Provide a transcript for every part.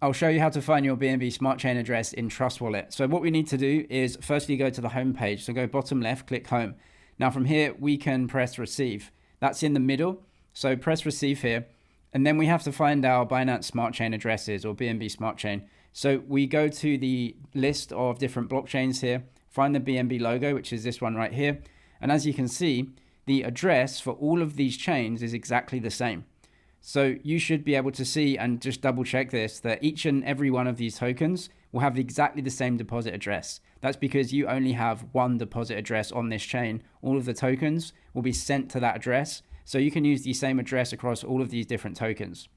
I'll show you how to find your BnB Smart Chain address in Trust Wallet. So what we need to do is firstly go to the home page. So go bottom left, click home. Now from here, we can press receive. That's in the middle. So press receive here. And then we have to find our Binance Smart Chain addresses or BnB Smart Chain. So we go to the list of different blockchains here, find the BnB logo, which is this one right here. And as you can see, the address for all of these chains is exactly the same. So you should be able to see and just double check this, that each and every one of these tokens will have exactly the same deposit address. That's because you only have one deposit address on this chain. All of the tokens will be sent to that address. So you can use the same address across all of these different tokens.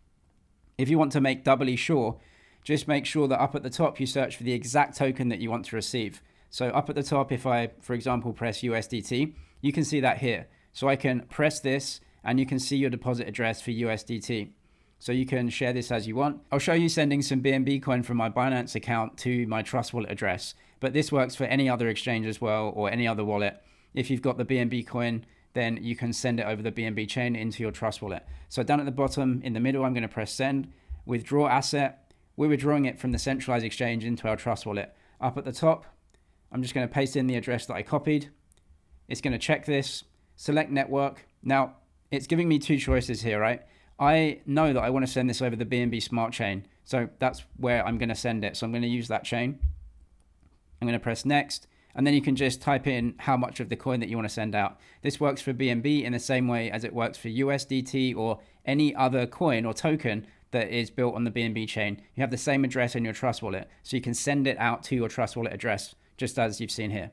If you want to make doubly sure, just make sure that up at the top you search for the exact token that you want to receive. So up at the top, if I, for example, press USDT, you can see that here. So I can press this and you can see your deposit address for USDT. So you can share this as you want. I'll show you sending some BNB coin from my Binance account to my Trust Wallet address, but this works for any other exchange as well or any other wallet. If you've got the BNB coin, then you can send it over the BNB chain into your Trust Wallet. So down at the bottom in the middle, I'm going to press send, withdraw asset. We're withdrawing it from the centralized exchange into our Trust Wallet. Up at the top, I'm just going to paste in the address that I copied. It's going to check this, select network. Now, it's giving me two choices here, right? I know that I want to send this over the BNB Smart Chain. So that's where I'm going to send it. So I'm going to use that chain. I'm going to press next. And then you can just type in how much of the coin that you want to send out. This works for BNB in the same way as it works for USDT or any other coin or token that is built on the BNB chain. You have the same address in your Trust Wallet. So you can send it out to your Trust Wallet address, just as you've seen here.